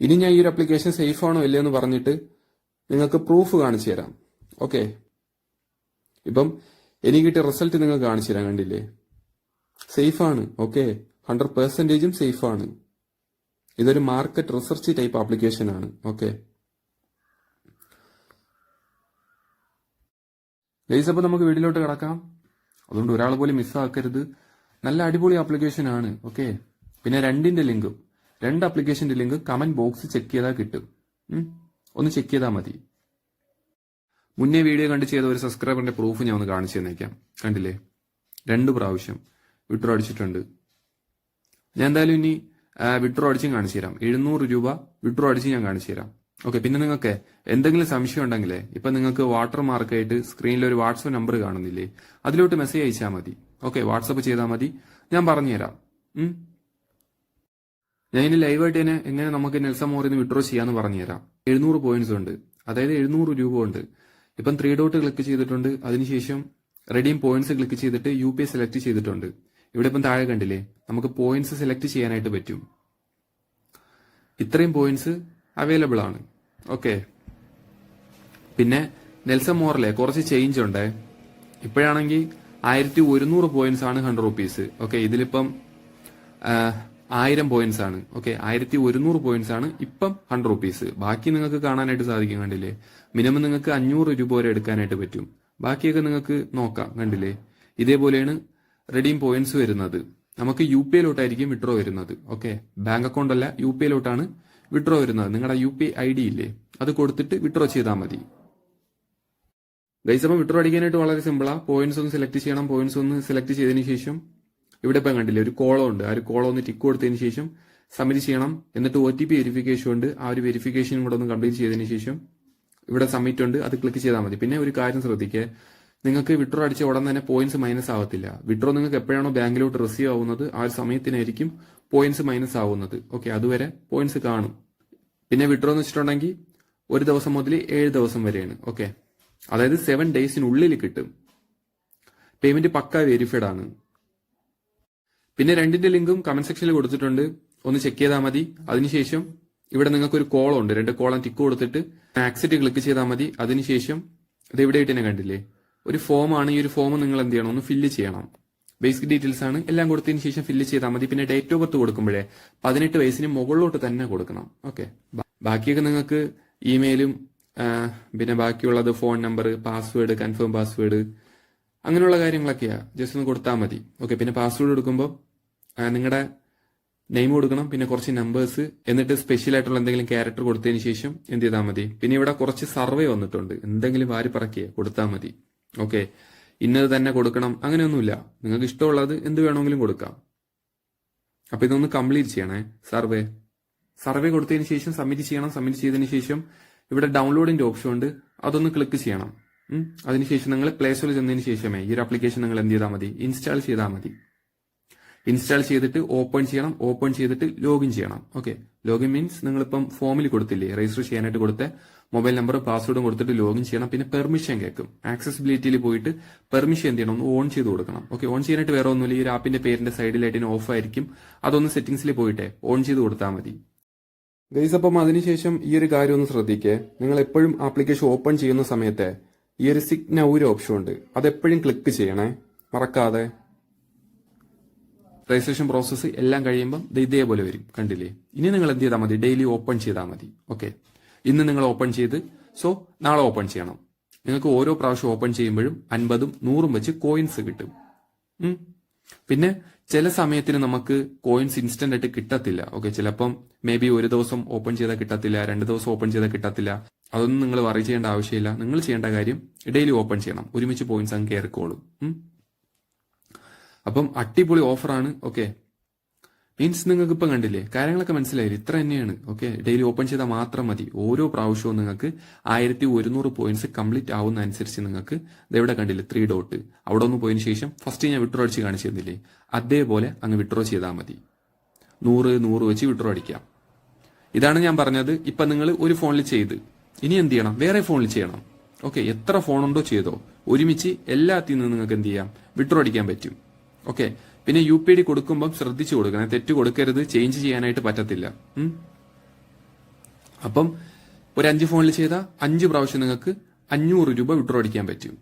ഇനി ഞാൻ ഈ ഒരു ആപ്ലിക്കേഷൻ സേഫ് ആണോ ഇല്ലയോ എന്ന് പറഞ്ഞിട്ട് നിങ്ങൾക്ക് പ്രൂഫ് കാണിച്ചു തരാം. ഓക്കെ, ഇപ്പം എനിക്ക് കിട്ടിയ റിസൾട്ട് നിങ്ങൾക്ക് കാണിച്ചു തരാം. കണ്ടില്ലേ, സേഫ് ആണ്. ഓക്കെ, 100% സേഫ് ആണ്. ഇതൊരു മാർക്കറ്റ് റിസർച്ച് ടൈപ്പ് ആപ്ലിക്കേഷൻ ആണ്. ഓക്കെ ഗൈസ്, അപ്പോൾ നമുക്ക് വീഡിയോയിലോട്ട് കിടക്കാം. അതുകൊണ്ട് ഒരാൾ പോലും മിസ്സാക്കരുത്. നല്ല അടിപൊളി ആപ്ലിക്കേഷൻ ആണ്. ഓക്കെ, പിന്നെ രണ്ട് ആപ്ലിക്കേഷന്റെ ലിങ്ക് കമന്റ് ബോക്സ് ചെക്ക് ചെയ്താൽ കിട്ടും. ഒന്ന് ചെക്ക് ചെയ്താൽ മതി. മുന്നേ വീഡിയോ കണ്ട് ചെയ്ത ഒരു സബ്സ്ക്രൈബറിന്റെ പ്രൂഫ് ഞാൻ ഒന്ന് കാണിച്ചു തന്നേക്കാം. കണ്ടില്ലേ, 2 പ്രാവശ്യം വിഡ്രോ അടിച്ചിട്ടുണ്ട്. ഞാൻ എന്തായാലും ഇനി വിഡ്രോ അടിച്ചും കാണിച്ചു തരാം. 700 രൂപ വിഡ്രോ അടിച്ച് ഞാൻ കാണിച്ചു തരാം. ഓക്കെ, പിന്നെ നിങ്ങൾക്ക് എന്തെങ്കിലും സംശയം ഉണ്ടെങ്കിലേ ഇപ്പൊ നിങ്ങൾക്ക് വാട്ടർ മാർക്കായിട്ട് സ്ക്രീനിൽ ഒരു വാട്സ്ആപ്പ് നമ്പർ കാണുന്നില്ലേ, അതിലോട്ട് മെസ്സേജ് അയച്ചാൽ മതി. ഓക്കെ, വാട്സ്ആപ്പ് ചെയ്താൽ മതി, ഞാൻ പറഞ്ഞുതരാം. ഞാൻ ഇനി ലൈവായിട്ട് തന്നെ എങ്ങനെ നമുക്ക് നെൽസൺ മോറിന്ന് വിഡ്രോ ചെയ്യാന്ന് പറഞ്ഞുതരാം. 700 പോയിന്റ്സ് ഉണ്ട്, അതായത് 700 രൂപ ഉണ്ട്. ഇപ്പം 3 ഡോട്ട് ക്ലിക്ക് ചെയ്തിട്ടുണ്ട്. അതിനുശേഷം റെഡീം പോയിന്റ്സ് ക്ലിക്ക് ചെയ്തിട്ട് UPI സെലക്ട് ചെയ്തിട്ടുണ്ട്. ഇവിടെ ഇപ്പം താഴെ കണ്ടില്ലേ, നമുക്ക് പോയിന്റ്സ് സെലക്ട് ചെയ്യാനായിട്ട് പറ്റും. ഇത്രയും പോയിന്റ്സ് അവൈലബിൾ ആണ്. ഓക്കെ, പിന്നെ നെൽസൺ മോറിലെ കുറച്ച് ചേഞ്ച് ഉണ്ട്. ഇപ്പോഴാണെങ്കിൽ 1100 പോയിന്റ്സ് ആണ് 100 റുപ്പീസ്. ഓക്കെ, ഇതിലിപ്പം 1000 പോയിന്റ്സ് ആണ്. ഓക്കെ, 1100 പോയിന്റ്സ് ആണ് ഇപ്പം 100 റുപ്പീസ്. ബാക്കി നിങ്ങൾക്ക് കാണാനായിട്ട് സാധിക്കും. കണ്ടില്ലേ, മിനിമം നിങ്ങൾക്ക് 500 രൂപ വരെ എടുക്കാനായിട്ട് പറ്റും. ബാക്കിയൊക്കെ നിങ്ങൾക്ക് നോക്കാം. കണ്ടില്ലേ, ഇതേപോലെയാണ് റെഡീം പോയിന്റ്സ് വരുന്നത്. നമുക്ക് UPIയിലോട്ടായിരിക്കും വിഡ്രോ വരുന്നത്. ഓക്കെ, ബാങ്ക് അക്കൗണ്ട് അല്ല, UPIയിലോട്ടാണ് വിഡ്രോ വരുന്നത്. നിങ്ങളുടെ UPI ID ഇല്ലേ, അത് കൊടുത്തിട്ട് വിഡ്രോ ചെയ്താൽ മതി. ഗൈസ്, അപ്പം വിഡ്രോ അടിക്കാനായിട്ട് വളരെ സിമ്പിളാ. പോയിന്റ്സ് ഒന്ന് സെലക്ട് ചെയ്യണം. പോയിന്റ്സ് ഒന്ന് സെലക്ട് ചെയ്തതിന് ശേഷം ഇവിടെ ഇപ്പം കണ്ടില്ലേ ഒരു കോളം ഉണ്ട്. ആ ഒരു കോളം ഒന്ന് ടിക്ക് കൊടുത്തതിന് ശേഷം സബ്മിറ്റ് ചെയ്യണം. എന്നിട്ട് OTP വെരിഫിക്കേഷൻ ഉണ്ട്. ആ ഒരു വെരിഫിക്കേഷനും കൂടെ ഒന്ന് കംപ്ലീറ്റ് ചെയ്തതിന് ശേഷം ഇവിടെ സബ്മിറ്റ് ഉണ്ട്, അത് ക്ലിക്ക് ചെയ്താൽ മതി. പിന്നെ ഒരു കാര്യം ശ്രദ്ധിക്കുക, നിങ്ങൾക്ക് വിഡ്രോ അടിച്ച ഉടൻ തന്നെ പോയിന്റ്സ് മൈനസ് ആവത്തില്ല. വിഡ്രോ നിങ്ങൾക്ക് എപ്പോഴാണോ ബാങ്കിലോട്ട് റിസീവ് ആവുന്നത് ആ ഒരു സമയത്തിനായിരിക്കും പോയിന്റ്സ് മൈനസ് ആവുന്നത്. ഓക്കെ, അതുവരെ പോയിന്റ്സ് കാണും. പിന്നെ വിഡ്രോ എന്ന് വെച്ചിട്ടുണ്ടെങ്കിൽ 1 ദിവസം മുതൽ 7 ദിവസം വരെയാണ്. ഓക്കെ, അതായത് 7 ഡേയ്സിനുള്ളിൽ കിട്ടും. പേയ്മെന്റ് പക്ക വെരിഫൈഡ് ആണ്. പിന്നെ രണ്ടിന്റെ ലിങ്കും കമന്റ് സെക്ഷനിൽ കൊടുത്തിട്ടുണ്ട്, ഒന്ന് ചെക്ക് ചെയ്താൽ മതി. അതിനുശേഷം ഇവിടെ നിങ്ങൾക്ക് ഒരു കോളം ഉണ്ട്, 2 കോളം ടിക്ക് കൊടുത്തിട്ട് ആക്സെപ്റ്റ് ക്ലിക്ക് ചെയ്താൽ മതി. അതിനുശേഷം ഇത് ഇവിടെ ആയിട്ട് തന്നെ കണ്ടില്ലേ ഒരു ഫോമാണ്. ഈ ഒരു ഫോം നിങ്ങൾ എന്ത് ചെയ്യണം, ഒന്ന് ഫില്ല് ചെയ്യണം. ബേസിക് ഡീറ്റെയിൽസ് ആണ്, എല്ലാം കൊടുത്തതിന് ശേഷം ഫില്ല് ചെയ്താൽ മതി. പിന്നെ ഡേറ്റ് ഓഫ് ബർത്ത് കൊടുക്കുമ്പോഴേ 18 വയസ്സിന് മുകളിലോട്ട് തന്നെ കൊടുക്കണം. ഓക്കെ, ബാക്കിയൊക്കെ നിങ്ങൾക്ക് ഇമെയിലും പിന്നെ ബാക്കിയുള്ളത് phone number, password, confirm password, അങ്ങനെയുള്ള കാര്യങ്ങളൊക്കെയാ. ജസ്റ്റ് ഒന്ന് കൊടുത്താൽ മതി. ഓക്കെ, പിന്നെ പാസ്വേഡ് കൊടുക്കുമ്പോൾ നിങ്ങളുടെ നെയിം കൊടുക്കണം, പിന്നെ കുറച്ച് നമ്പേഴ്സ്, എന്നിട്ട് സ്പെഷ്യൽ ആയിട്ടുള്ള എന്തെങ്കിലും ക്യാരക്ടർ കൊടുത്തതിന് ശേഷം എന്ത് ചെയ്താൽ മതി. പിന്നെ ഇവിടെ കുറച്ച് സർവേ വന്നിട്ടുണ്ട്, എന്തെങ്കിലും വാരി പറക്കിയ കൊടുത്താൽ മതി. ഓക്കെ, ഇന്നത് തന്നെ കൊടുക്കണം അങ്ങനെയൊന്നുമില്ല, നിങ്ങൾക്ക് ഇഷ്ടമുള്ളത് എന്ത് വേണമെങ്കിലും കൊടുക്കാം. അപ്പൊ ഇതൊന്ന് കംപ്ലീറ്റ് ചെയ്യണേ. സർവേ കൊടുത്തതിന് ശേഷം സബ്മിറ്റ് ചെയ്യണം. സബ്മിറ്റ് ചെയ്തതിന് ശേഷം ഇവിടെ ഡൗൺലോഡിന്റെ ഓപ്ഷൻ ഉണ്ട്, അതൊന്ന് ക്ലിക്ക് ചെയ്യണം. അതിനുശേഷം നിങ്ങൾ പ്ലേ സ്റ്റോറിൽ ചെന്നതിന് ശേഷമേ ഈ ഒരു ആപ്ലിക്കേഷൻ നിങ്ങൾ എന്ത് ചെയ്താൽ മതി, ഇൻസ്റ്റാൾ ചെയ്താൽ മതി. ഇൻസ്റ്റാൾ ചെയ്തിട്ട് ഓപ്പൺ ചെയ്യണം. ഓപ്പൺ ചെയ്തിട്ട് ലോഗിൻ ചെയ്യണം. ഓക്കെ, ലോഗിൻ മീൻസ് നിങ്ങളിപ്പം ഫോമിൽ കൊടുത്തില്ലേ രജിസ്റ്റർ ചെയ്യാനായിട്ട് കൊടുത്ത മൊബൈൽ നമ്പറും പാസ്വേഡും കൊടുത്തിട്ട് ലോഗിൻ ചെയ്യണം. പിന്നെ പെർമിഷൻ കേൾക്കും. ആക്സസിബിലിറ്റിയിൽ പോയിട്ട് പെർമിഷൻ എന്ത് ചെയ്യണം, ഒന്ന് ഓൺ ചെയ്ത് കൊടുക്കണം. ഓക്കെ, ഓൺ ചെയ്യാനായിട്ട് വേറെ ഒന്നുമില്ല, ഈ ഒരു ആപ്പിന്റെ പേരിന്റെ സൈഡിലായിട്ട് ഓഫ് ആയിരിക്കും. അതൊന്ന് സെറ്റിംഗ്സിൽ പോയിട്ട് ഓൺ ചെയ്ത് കൊടുത്താൽ മതി. ഗൈസ്, അപ്പം അതിനുശേഷം ഈ ഒരു കാര്യം ഒന്ന് ശ്രദ്ധിക്കേ. നിങ്ങൾ എപ്പോഴും ആപ്ലിക്കേഷൻ ഓപ്പൺ ചെയ്യുന്ന സമയത്ത് ഈ ഒരു സിഗ്ന ഒരു ഓപ്ഷൻ ഉണ്ട്, അതെപ്പോഴും ക്ലിക്ക് ചെയ്യണേ, മറക്കാതെ. രജിസ്ട്രേഷൻ പ്രോസസ്സ് എല്ലാം കഴിയുമ്പോൾ ഇതേപോലെ വരും. കണ്ടില്ലേ, ഇനി നിങ്ങൾ എന്ത് ചെയ്താൽ മതി, ഡെയിലി ഓപ്പൺ ചെയ്താൽ മതി. ഓക്കെ, ഇന്ന് നിങ്ങൾ ഓപ്പൺ ചെയ്ത് നാളെ ഓപ്പൺ ചെയ്യണം. നിങ്ങൾക്ക് ഓരോ പ്രാവശ്യം ഓപ്പൺ ചെയ്യുമ്പോഴും 50ഉം 100ഉം വെച്ച് കോയിൻസ് കിട്ടും. പിന്നെ ചില സമയത്തിന് നമുക്ക് കോയിൻസ് ഇൻസ്റ്റന്റ് ആയിട്ട് കിട്ടത്തില്ല. ഓക്കെ, ചിലപ്പം മേ ബി ഒരു ദിവസം ഓപ്പൺ ചെയ്താൽ കിട്ടത്തില്ല, 2 ദിവസം ഓപ്പൺ ചെയ്താൽ കിട്ടത്തില്ല. അതൊന്നും നിങ്ങൾ വറി ചെയ്യേണ്ട ആവശ്യമില്ല. നിങ്ങൾ ചെയ്യേണ്ട കാര്യം ഡെയിലി ഓപ്പൺ ചെയ്യണം, ഒരുമിച്ച് പോയിന്റ്സ് അങ്ങ് കയറിക്കോളും. അപ്പം അടിപൊളി ഓഫറാണ്. ഓക്കെ, മീൻസ് നിങ്ങൾക്ക് ഇപ്പം കണ്ടില്ലേ കാര്യങ്ങളൊക്കെ മനസ്സിലായില്ലേ, ഇത്ര തന്നെയാണ്. ഓക്കെ, ഡെയിലി ഓപ്പൺ ചെയ്താൽ മാത്രം മതി. ഓരോ പ്രാവശ്യവും നിങ്ങൾക്ക് 1100 പോയിന്റ്സ് കംപ്ലീറ്റ് ആവുന്ന അനുസരിച്ച് നിങ്ങൾക്ക് ഇതെവിടെ കണ്ടില്ലേ 3 ഡോട്ട്, അവിടെ ഒന്ന് പോയതിനു ശേഷം ഫസ്റ്റ് ഞാൻ വിഡ്രോ അടിച്ച് കാണിച്ചു തന്നില്ലേ, അതേപോലെ അങ്ങ് വിഡ്രോ ചെയ്താൽ മതി. 100 വെച്ച് വിഡ്രോ അടിക്കാം. ഇതാണ് ഞാൻ പറഞ്ഞത്. ഇപ്പൊ നിങ്ങൾ ഒരു ഫോണിൽ ചെയ്ത് ഇനി എന്ത് ചെയ്യണം, വേറെ ഫോണിൽ ചെയ്യണം. ഓക്കെ, എത്ര ഫോണുണ്ടോ ചെയ്തോ, ഒരുമിച്ച് എല്ലാത്തിൽ നിന്നും നിങ്ങൾക്ക് എന്ത് ചെയ്യാം, വിഡ്രോ അടിക്കാൻ പറ്റും. ഓക്കെ, പിന്നെ UPI കൊടുക്കുമ്പോൾ ശ്രദ്ധിച്ചു കൊടുക്കണം, തെറ്റ് കൊടുക്കരുത്, ചേഞ്ച് ചെയ്യാനായിട്ട് പറ്റത്തില്ല. അപ്പം ഒരു 5 ഫോണിൽ ചെയ്താൽ 5 പ്രാവശ്യം നിങ്ങൾക്ക് 500 രൂപ വിഡ്രോ അടിക്കാൻ പറ്റും.